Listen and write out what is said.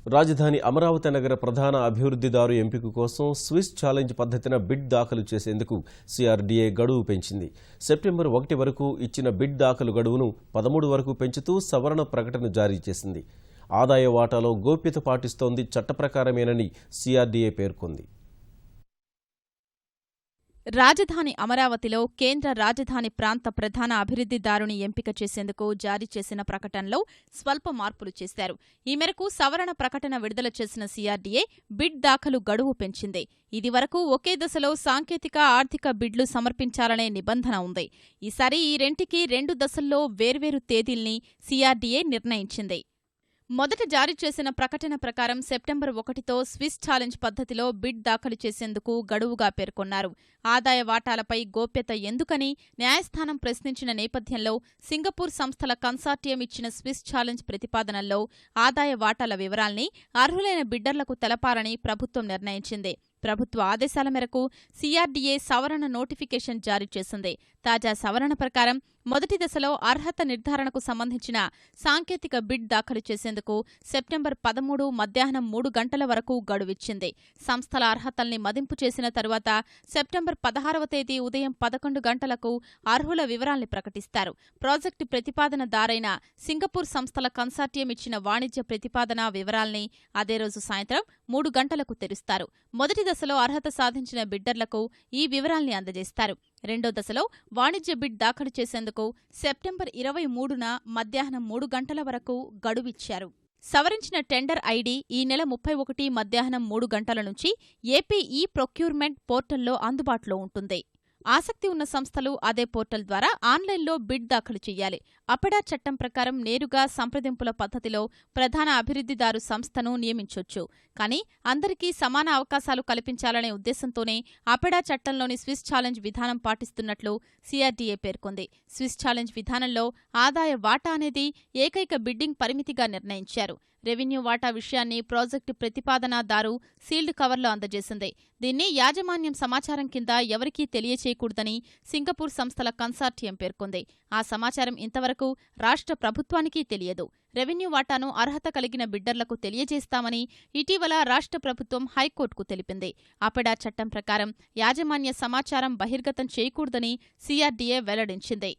రాజధాని అమరావతి నగర ప్రధాన అభివృద్ధిదారు ఎంపిక కోసం స్విస్ ఛాలెంజ్ పద్ధతిన బిడ్ దాఖలు చేసేందుకు సిఆర్డీఏ గడువు పెంచింది. సెప్టెంబర్ 1 వరకు ఇచ్చిన బిడ్ దాఖలు గడువును 13 వరకు పెంచుతూ సవరణ ప్రకటన జారీ చేసింది. ఆదాయ వాటాలో గోప్యత పాటిస్తోంది చట్టప్రకారమేనని సిఆర్డీఏ పేర్కొంది. రాజధాని అమరావతిలో కేంద్ర రాజధాని ప్రాంత ప్రధాన అభివృద్ధిదారుని ఎంపిక చేసేందుకు జారీ చేసిన ప్రకటనలో స్వల్ప మార్పులు చేశారు. ఈ మేరకు సవరణ ప్రకటన విడుదల చేసిన సిఆర్డీఏ బిడ్ దాఖలు గడువు పెంచింది. ఇదివరకు ఒకే దశలో సాంకేతిక, ఆర్థిక బిడ్లు సమర్పించాలనే నిబంధన ఉంది. ఈసారి ఈ రెంటికి 2 దశల్లో వేర్వేరు తేదీల్ని సిఆర్డీఏ నిర్ణయించింది. మొదట జారీ చేసిన ప్రకటన ప్రకారం సెప్టెంబర్ 1తో స్విస్ ఛాలెంజ్ పద్ధతిలో బిడ్ దాఖలు చేసేందుకు గడువుగా పేర్కొన్నారు. ఆదాయ వాటాలపై గోప్యత ఎందుకని న్యాయస్థానం ప్రశ్నించిన నేపథ్యంలో సింగపూర్ సంస్థల కన్సార్టియం ఇచ్చిన స్విస్ ఛాలెంజ్ ప్రతిపాదనల్లో ఆదాయ వాటాల వివరాల్ని అర్హులైన బిడ్డర్లకు తెలపాలని ప్రభుత్వం నిర్ణయించింది. ప్రభుత్వ ఆదేశాల మేరకు సిఆర్డీఏ సవరణ నోటిఫికేషన్ జారీ చేసింది. తాజా సవరణ ప్రకారం మొదటి దశలో అర్హత నిర్ధారణకు సంబంధించిన సాంకేతిక బిడ్ దాఖలు చేసేందుకు సెప్టెంబర్ 13 మధ్యాహ్నం 3 గంటల వరకు గడువిచ్చింది. సంస్థల అర్హతల్ని మదింపు చేసిన తరువాత సెప్టెంబర్ 16వ తేదీ ఉదయం 11 గంటలకు అర్హుల వివరాల్ని ప్రకటిస్తారు. ప్రాజెక్టు ప్రతిపాదనదారైన సింగపూర్ సంస్థల కన్సార్టియం ఇచ్చిన వాణిజ్య ప్రతిపాదన వివరాల్ని అదే రోజు సాయంత్రం 3 గంటలకు తెరుస్తారు. మొదటి దశలో అర్హత సాధించిన బిడ్డర్లకు ఈ వివరాల్ని అందజేస్తారు. రెండో దశలో వాణిజ్య బిడ్ దాఖలు చేసేందుకు సెప్టెంబర్ 23న మధ్యాహ్నం 3 గంటల వరకు గడువిచ్చారు. సవరించిన టెండర్ ఐడి ఈ నెల 31 మధ్యాహ్నం 3 గంటల నుంచి ఏపీ ఈ ప్రొక్యూర్మెంట్ పోర్టల్లో అందుబాటులో ఉంటుంది. ఆసక్తి ఉన్న సంస్థలు అదే పోర్టల్ ద్వారా ఆన్లైన్లో బిడ్ దాఖలు చేయాలి. అపెడా చట్టం ప్రకారం నేరుగా సంప్రదింపుల పద్ధతిలో ప్రధాన అభివృద్ధిదారు సంస్థను నియమించొచ్చు. కానీ అందరికీ సమాన అవకాశాలు కల్పించాలనే ఉద్దేశంతోనే అపెడా చట్టంలోని స్విస్ ఛాలెంజ్ విధానం పాటిస్తున్నట్లు సిఆర్డీఏ పేర్కొంది. స్విస్ ఛాలెంజ్ విధానంలో ఆదాయ వాటా అనేది ఏకైక బిడ్డింగ్ పరిమితిగా నిర్ణయించారు. రెవెన్యూ వాటా విషయాన్ని ప్రాజెక్టు ప్రతిపాదనదారు సీల్డ్ కవర్లో అందజేసింది. దీన్ని యాజమాన్యం సమాచారం కింద ఎవరికీ తెలియచేయకూడదని సింగపూర్ సంస్థల కన్సార్టియం పేర్కొంది. ఆ సమాచారం ఇంతవరకు రాష్ట్ర ప్రభుత్వానికి తెలియదు. రెవెన్యూ వాటాను అర్హత కలిగిన బిడ్డర్లకు తెలియజేస్తామని ఇటీవల రాష్ట్ర ప్రభుత్వం హైకోర్టుకు తెలిపింది. అపెడా చట్టం ప్రకారం యాజమాన్య సమాచారం బహిర్గతం చేయకూడదని సిఆర్డీఏ వెల్లడించింది.